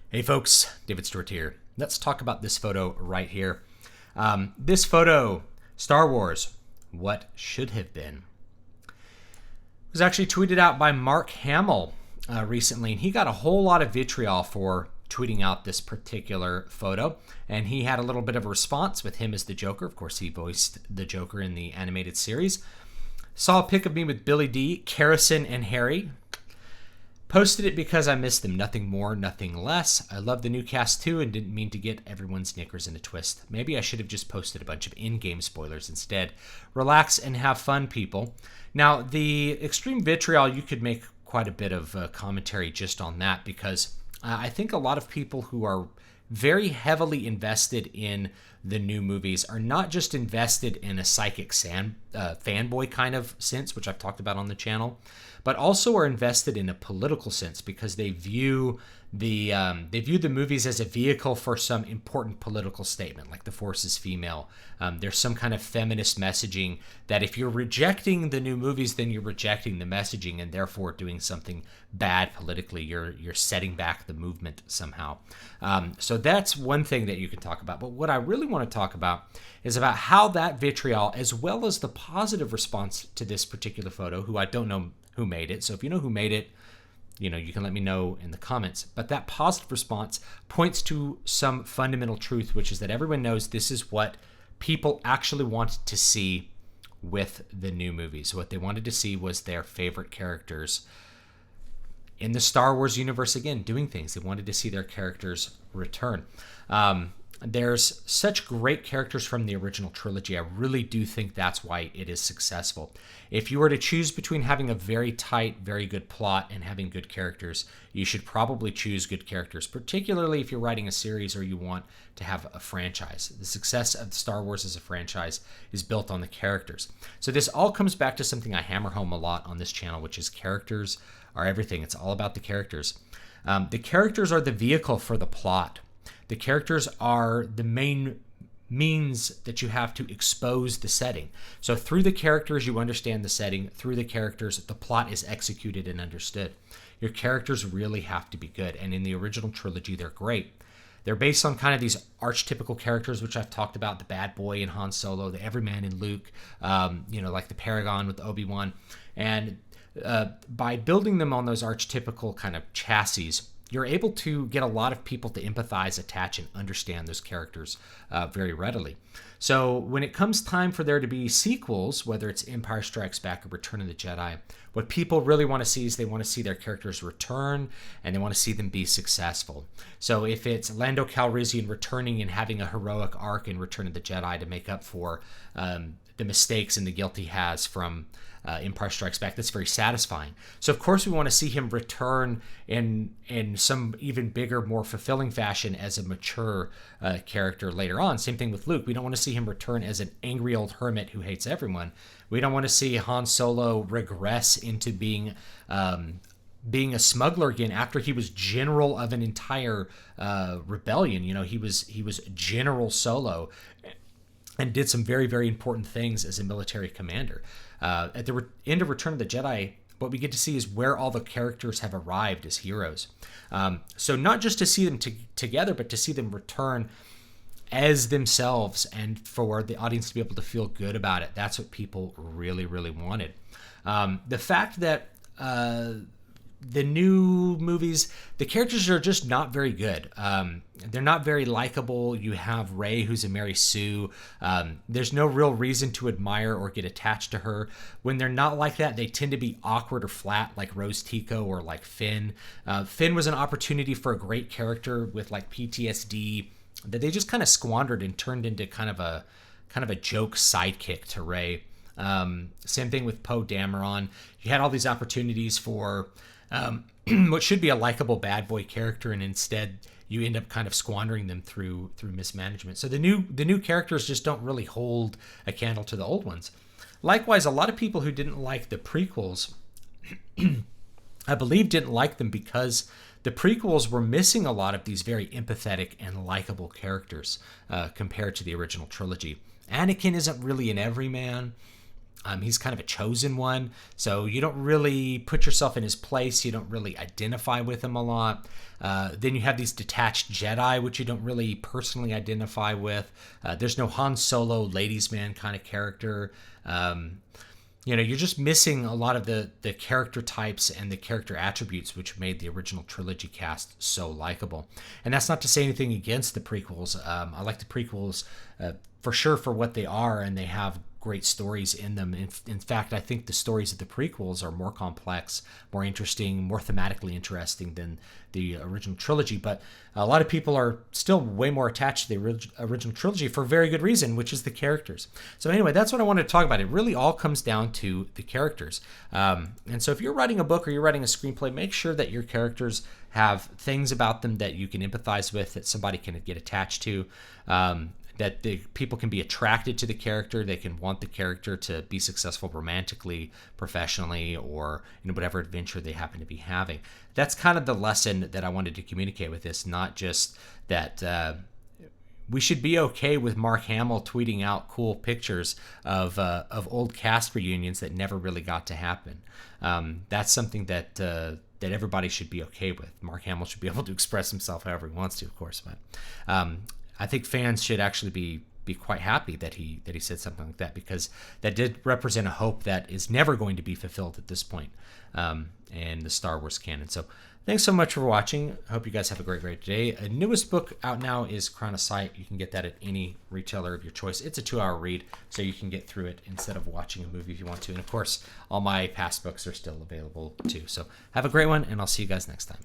Hey folks, David Stewart here. Let's talk about this photo right here. This photo, Star Wars, what should have been, was actually tweeted out by Mark Hamill recently, and he got a whole lot of vitriol for tweeting out this particular photo, and he had a little bit of a response with him as the Joker. Of course, he voiced the Joker in the animated series. Saw a pic of me with Billy D, Carrison, and Harry. Posted it because I missed them. Nothing more, nothing less. I love the new cast too and didn't mean to get everyone's knickers in a twist. Maybe I should have just posted a bunch of in-game spoilers instead. Relax and have fun, people. Now, the extreme vitriol, you could make quite a bit of commentary just on that because I think a lot of people who are very heavily invested in the new movies are not just invested in a psychic fanboy kind of sense, which I've talked about on the channel, but also are invested in a political sense because they view the movies as a vehicle for some important political statement, like the Force is female. There's some kind of feminist messaging that if you're rejecting the new movies, then you're rejecting the messaging and therefore doing something bad politically. You're setting back the movement somehow. So that's one thing that you can talk about. But what I really want to talk about is about how that vitriol, as well as the positive response to this particular photo, who I don't know who made it. So if you know who made it, you can let me know in the comments. But that positive response points to some fundamental truth, which is that everyone knows this is what people actually wanted to see with the new movies. What they wanted to see was their favorite characters in the Star Wars universe again, doing things. They wanted to see their characters return. There's such great characters from the original trilogy. I really do think that's why it is successful. If you were to choose between having a very tight, very good plot and having good characters, you should probably choose good characters, particularly if you're writing a series or you want to have a franchise. The success of Star Wars as a franchise is built on the characters. So this all comes back to something I hammer home a lot on this channel, which is characters are everything. It's all about the characters. The characters are the vehicle for the plot. The characters are the main means that you have to expose the setting. So through the characters, you understand the setting. Through the characters, the plot is executed and understood. Your characters really have to be good. And in the original trilogy, they're great. They're based on kind of these archetypical characters, which I've talked about, the bad boy in Han Solo, the everyman in Luke, like the Paragon with Obi-Wan. And by building them on those archetypical kind of chassis, you're able to get a lot of people to empathize, attach, and understand those characters very readily. So when it comes time for there to be sequels, whether it's Empire Strikes Back or Return of the Jedi, what people really want to see is they want to see their characters return, and they want to see them be successful. So if it's Lando Calrissian returning and having a heroic arc in Return of the Jedi to make up for the mistakes and the guilt he has from Empire Strikes Back, that's very satisfying. So of course we want to see him return in some even bigger, more fulfilling fashion as a mature character later on. Same thing with Luke. We don't want to see him return as an angry old hermit who hates everyone. We don't want to see Han Solo regress into being a smuggler again after he was general of an entire rebellion. He was General Solo and did some very, very important things as a military commander. At the end of Return of the Jedi, what we get to see is where all the characters have arrived as heroes. So not just to see them together, but to see them return as themselves and for the audience to be able to feel good about it. That's what people really, really wanted. The fact that the new movies, the characters are just not very good. They're not very likable. You have Rey, who's a Mary Sue. There's no real reason to admire or get attached to her. When they're not like that, they tend to be awkward or flat, like Rose Tico or like Finn. Finn was an opportunity for a great character with like PTSD that they just kind of squandered and turned into kind of a joke sidekick to Rey. Same thing with Poe Dameron. You had all these opportunities for what should be a likable bad boy character, and instead you end up kind of squandering them through mismanagement. So the new characters just don't really hold a candle to the old ones. Likewise, a lot of people who didn't like the prequels, I believe, didn't like them because the prequels were missing a lot of these very empathetic and likable characters compared to the original trilogy. Anakin isn't really an everyman. He's kind of a chosen one, so you don't really put yourself in his place. You don't really identify with him a lot. Then you have these detached Jedi, which you don't really personally identify with. There's no Han Solo, ladies' man kind of character. You're just missing a lot of the character types and the character attributes which made the original trilogy cast so likable. And that's not to say anything against the prequels. I like the prequels for sure for what they are, and they have great stories in them. In fact, I think the stories of the prequels are more complex, more interesting, more thematically interesting than the original trilogy. But a lot of people are still way more attached to the original trilogy for a very good reason, which is the characters. So anyway, that's what I wanted to talk about. It really all comes down to the characters. And so if you're writing a book or you're writing a screenplay, make sure that your characters have things about them that you can empathize with, that somebody can get attached to. That the people can be attracted to the character. They can want the character to be successful romantically, professionally, or whatever adventure they happen to be having. That's kind of the lesson that I wanted to communicate with this, not just that we should be okay with Mark Hamill tweeting out cool pictures of old cast reunions that never really got to happen. That's something that everybody should be okay with. Mark Hamill should be able to express himself however he wants to, of course, but I think fans should actually be quite happy that he said something like that, because that did represent a hope that is never going to be fulfilled at this point in the Star Wars canon. So thanks so much for watching. I hope you guys have a great day. A newest book out now is Crown of Sight. You can get that at any retailer of your choice. It's a 2-hour read, so you can get through it instead of watching a movie if you want to. And of course, all my past books are still available too. So have a great one, and I'll see you guys next time.